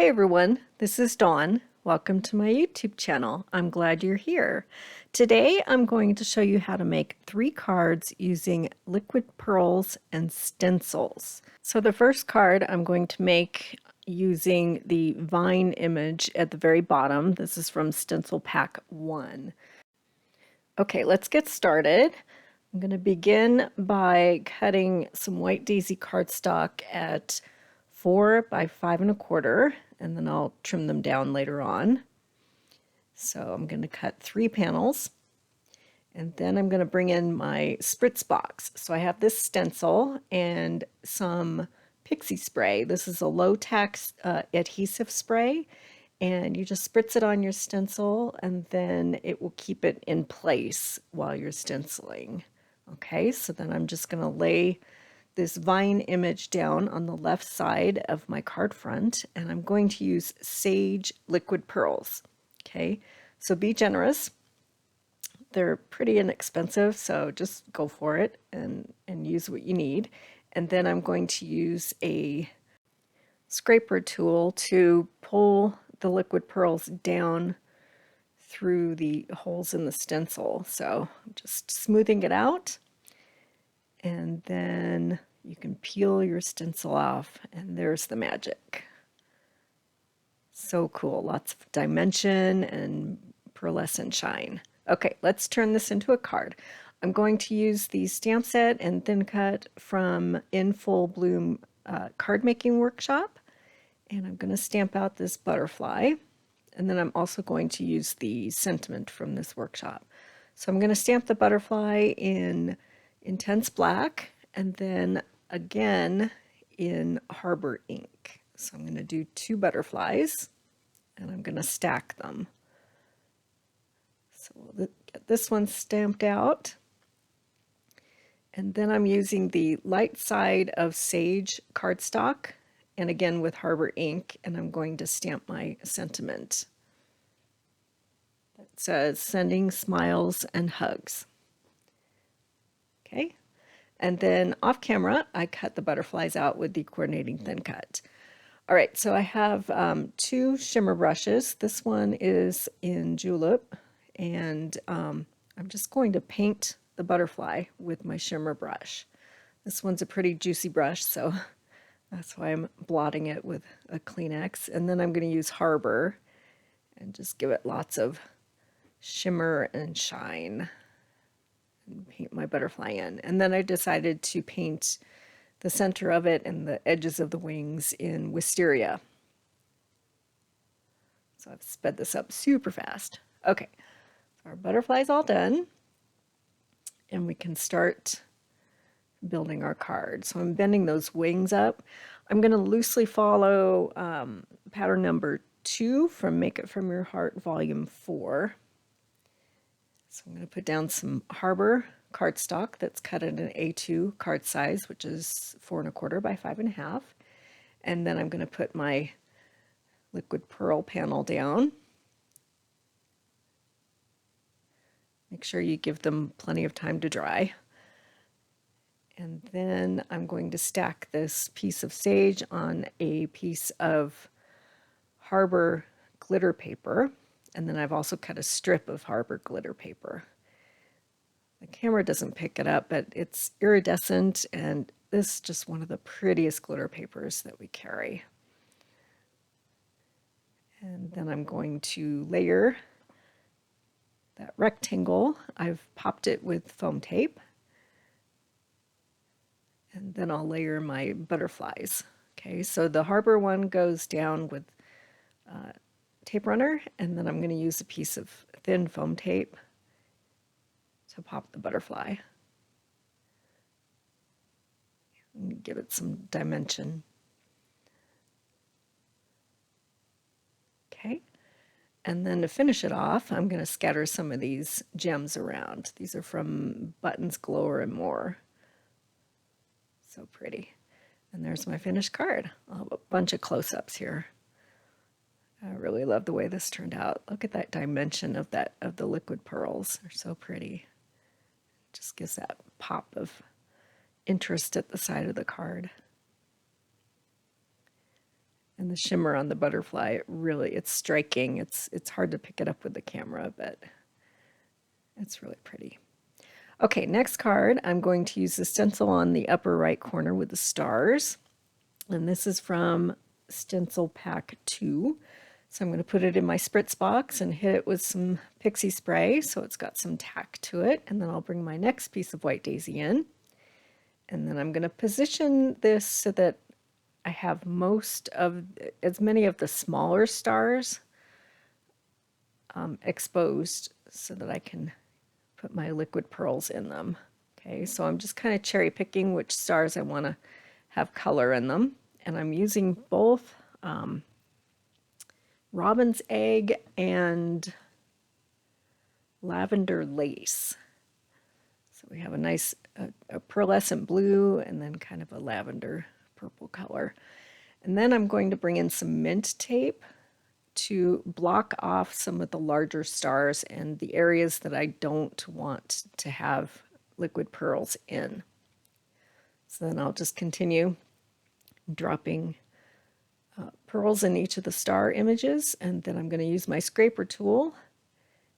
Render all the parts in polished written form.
Hey everyone, this is Dawn. Welcome to my YouTube channel. I'm glad you're here. Today I'm going to show you how to make 3 cards using liquid pearls and stencils. So the first card I'm going to make using the vine image at the very bottom. This is from Stencil Pack 1. Okay, let's get started. I'm going to begin by cutting some white daisy cardstock at 4 by 5 1/4, and then I'll trim them down later on. So I'm going to cut 3 panels, and then I'm going to bring in my spritz box. So I have this stencil and some pixie spray. This is a low-tax adhesive spray, and you just spritz it on your stencil, and then it will keep it in place while you're stenciling. Okay, so then I'm just going to lay this vine image down on the left side of my card front, and I'm going to use Sage liquid pearls. Okay, so be generous. They're pretty inexpensive, so just go for it and use what you need. And then I'm going to use a scraper tool to pull the liquid pearls down through the holes in the stencil. So I'm just smoothing it out. And then you can peel your stencil off, and there's the magic. So cool, lots of dimension and pearlescent shine. Okay, let's turn this into a card. I'm going to use the stamp set and thin cut from infullbloom card making workshop, and I'm going to stamp out this butterfly, and then I'm also going to use the sentiment from this workshop. So I'm going to stamp the butterfly in intense black, and then again in Harbor ink. So I'm going to do 2 butterflies, and I'm going to stack them. So we'll get this one stamped out, and then I'm using the light side of Sage cardstock, and again with Harbor ink, and I'm going to stamp my sentiment. It says sending smiles and hugs. Okay, and then off camera I cut the butterflies out with the coordinating thin cut. All right, so I have 2 shimmer brushes. This one is in Julep, and I'm just going to paint the butterfly with my shimmer brush. This one's a pretty juicy brush, so that's why I'm blotting it with a Kleenex. And then I'm going to use Harbor and just give it lots of shimmer and shine and paint my butterfly in. And then I decided to paint the center of it and the edges of the wings in Wisteria. So I've sped this up super fast. Okay, so our butterfly's all done, and we can start building our card. So I'm bending those wings up. I'm going to loosely follow pattern number 2 from Make It From Your Heart Volume 4. So I'm going to put down some Harbor cardstock that's cut at an A2 card size, which is 4 1/4 by 5 1/2. And then I'm going to put my liquid pearl panel down. Make sure you give them plenty of time to dry. And then I'm going to stack this piece of Sage on a piece of Harbor glitter paper. And then I've also cut a strip of Harbor glitter paper. The camera doesn't pick it up, but it's iridescent, and this is just one of the prettiest glitter papers that we carry. And then I'm going to layer that rectangle. I've popped it with foam tape. And then I'll layer my butterflies. Okay, so the Harbor one goes down with tape runner, and then I'm going to use a piece of thin foam tape to pop the butterfly and give it some dimension. Okay, and then to finish it off, I'm going to scatter some of these gems around. These are from Buttons, Galore, and More. So pretty. And there's my finished card. I'll have a bunch of close-ups here. I really love the way this turned out. Look at that dimension of the liquid pearls. They're so pretty. It just gives that pop of interest at the side of the card. And the shimmer on the butterfly, it's striking. It's hard to pick it up with the camera, but it's really pretty. Okay, next card, I'm going to use the stencil on the upper right corner with the stars. And this is from Stencil Pack 2. So I'm going to put it in my spritz box and hit it with some pixie spray so it's got some tack to it. And then I'll bring my next piece of white daisy in. And then I'm going to position this so that I have as many of the smaller stars exposed so that I can put my liquid pearls in them. Okay, so I'm just kind of cherry picking which stars I want to have color in them. And I'm using both robin's egg and lavender lace. So we have a nice a pearlescent blue and then kind of a lavender purple color. And then I'm going to bring in some mint tape to block off some of the larger stars and the areas that I don't want to have liquid pearls in. So then I'll just continue dropping pearls in each of the star images, and then I'm going to use my scraper tool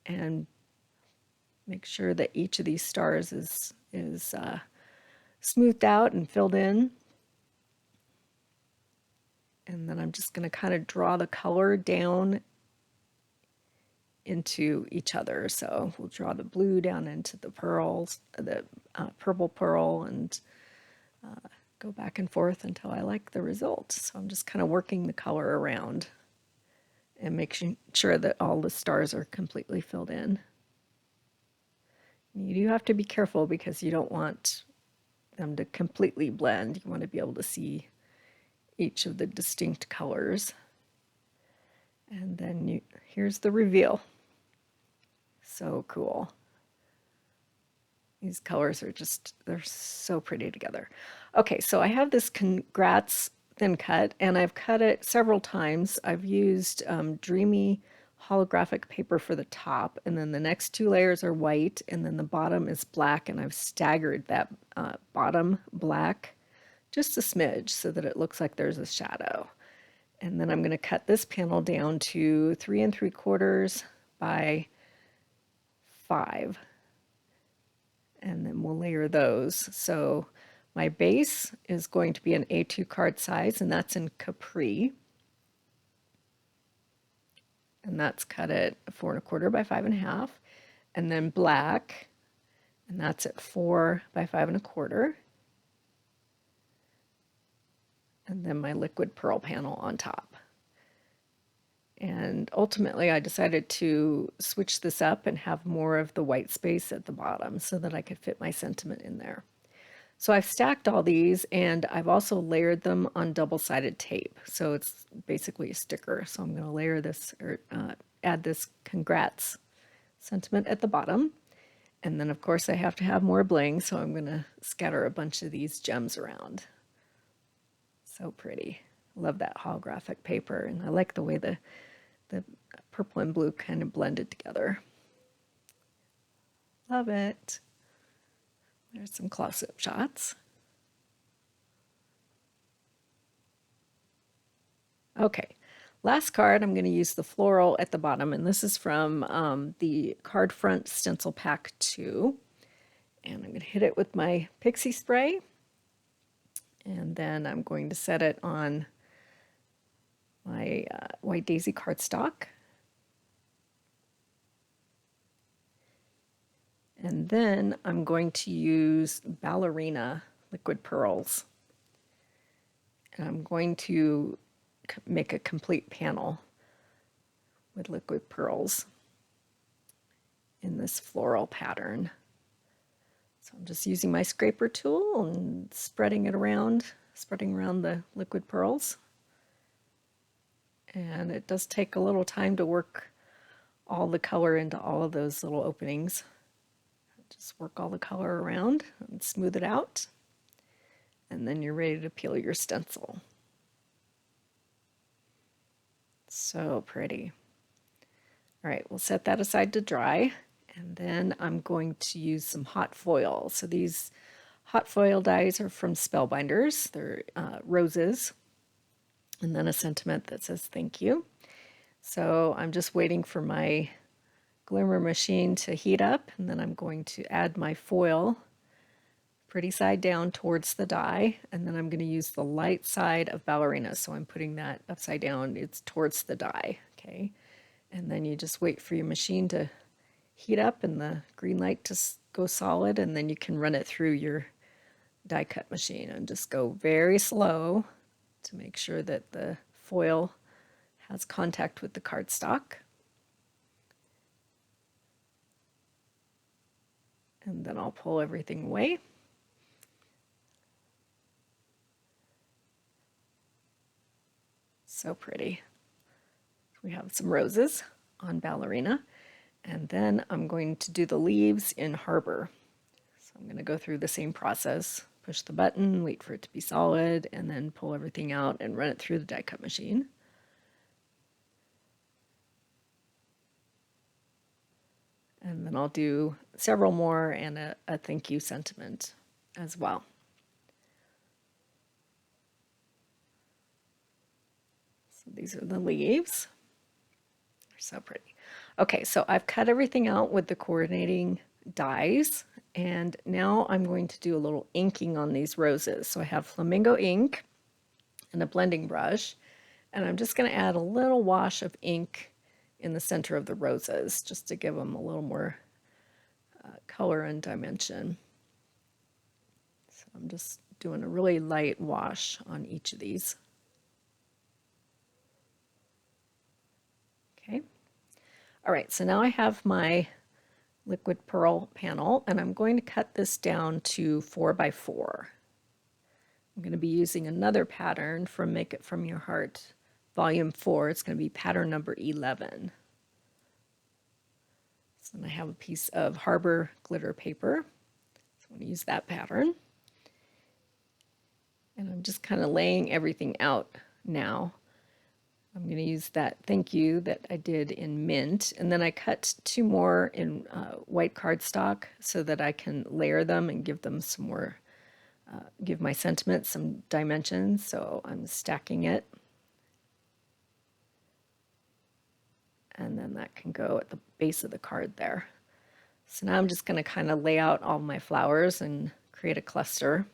and make sure that each of these stars is smoothed out and filled in. And then I'm just going to kind of draw the color down into each other. So we'll draw the blue down into the pearls, the purple pearl, and go back and forth until I like the result. So I'm just kind of working the color around and making sure that all the stars are completely filled in. You do have to be careful because you don't want them to completely blend. You want to be able to see each of the distinct colors. And then here's the reveal. So cool. These colors are they're so pretty together. Okay, so I have this Congrats thin cut, and I've cut it several times. I've used dreamy holographic paper for the top, and then the next two layers are white, and then the bottom is black, and I've staggered that bottom black just a smidge so that it looks like there's a shadow. And then I'm going to cut this panel down to 3 3/4 by 5. And then we'll layer those. So my base is going to be an A2 card size, and that's in Capri. And that's cut at 4 1/4 by 5 1/2. And then black, and that's at 4 by 5 1/4. And then my liquid pearl panel on top. And ultimately I decided to switch this up and have more of the white space at the bottom so that I could fit my sentiment in there. So I've stacked all these, and I've also layered them on double-sided tape. So it's basically a sticker. So I'm going to layer this, or add this Congrats sentiment at the bottom. And then of course I have to have more bling, so I'm going to scatter a bunch of these gems around. So pretty. Love that holographic paper, and I like the way the purple and blue kind of blended together. Love it. There's some close-up shots. Okay, last card, I'm going to use the floral at the bottom, and this is from the Card Front Stencil Pack 2. And I'm going to hit it with my pixie spray, and then I'm going to set it on my white daisy cardstock. And then I'm going to use Ballerina liquid pearls. And I'm going to make a complete panel with liquid pearls in this floral pattern. So I'm just using my scraper tool and spreading around the liquid pearls. And it does take a little time to work all the color into all of those little openings. Just work all the color around and smooth it out. And then you're ready to peel your stencil. So pretty. All right, we'll set that aside to dry. And then I'm going to use some hot foil. So these hot foil dies are from Spellbinders. They're roses. and then a sentiment that says thank you. So I'm just waiting for my glimmer machine to heat up, and then I'm going to add my foil pretty side down towards the die, and then I'm going to use the light side of ballerina, so I'm putting that upside down, it's towards the die. Okay, and then you just wait for your machine to heat up and the green light to go solid, and then you can run it through your die cut machine and just go very slow to make sure that the foil has contact with the cardstock. And then I'll pull everything away. So pretty. We have some roses on ballerina, and then I'm going to do the leaves in harbor. So I'm going to go through the same process, push the button, wait for it to be solid, and then pull everything out and run it through the die cut machine. And then I'll do several more and a thank you sentiment as well. So these are the leaves. They're so pretty. Okay, so I've cut everything out with the coordinating dies, and now I'm going to do a little inking on these roses. So I have flamingo ink and a blending brush, and I'm just going to add a little wash of ink in the center of the roses just to give them a little more color and dimension. So I'm just doing a really light wash on each of these. Okay. All right, so now I have my liquid pearl panel, and I'm going to cut this down to 4 by 4. I'm going to be using another pattern from Make It From Your Heart, Volume 4. It's going to be pattern number 11. So then I have a piece of Harbor glitter paper. So I'm going to use that pattern. And I'm just kind of laying everything out now. I'm going to use that thank you that I did in mint, and then I cut 2 more in white cardstock so that I can layer them and give them some more, give my sentiment some dimensions. So I'm stacking it. And then that can go at the base of the card there. So now I'm just going to kind of lay out all my flowers and create a cluster.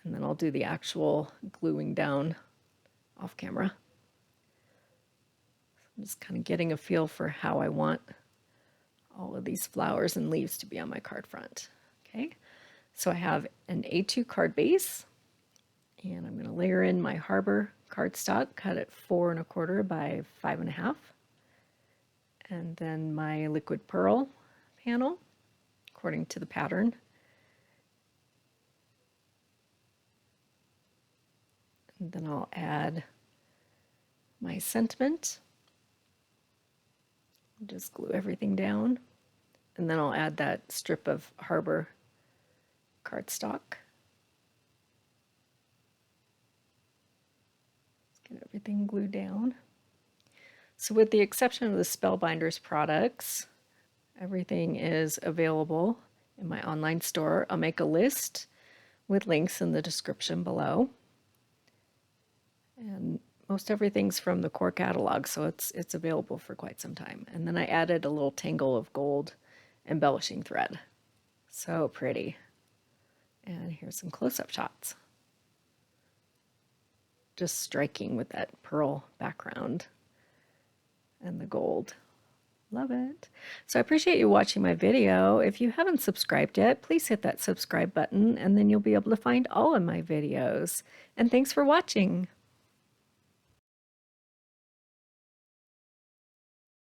And then I'll do the actual gluing down off camera. I'm just kind of getting a feel for how I want all of these flowers and leaves to be on my card front. Okay, so I have an A2 card base, and I'm going to layer in my Harbor cardstock, cut at 4 1/4 by 5 1/2, and then my liquid pearl panel according to the pattern. And then I'll add my sentiment. Just glue everything down, and then I'll add that strip of Harbor cardstock. Let's get everything glued down. So with the exception of the Spellbinders products, everything is available in my online store. I'll make a list with links in the description below. And most everything's from the core catalog, so it's available for quite some time. And then I added a little tangle of gold embellishing thread. So pretty. And here's some close-up shots. Just striking with that pearl background and the gold. Love it. So I appreciate you watching my video. If you haven't subscribed yet, please hit that subscribe button, and then you'll be able to find all of my videos. And thanks for watching.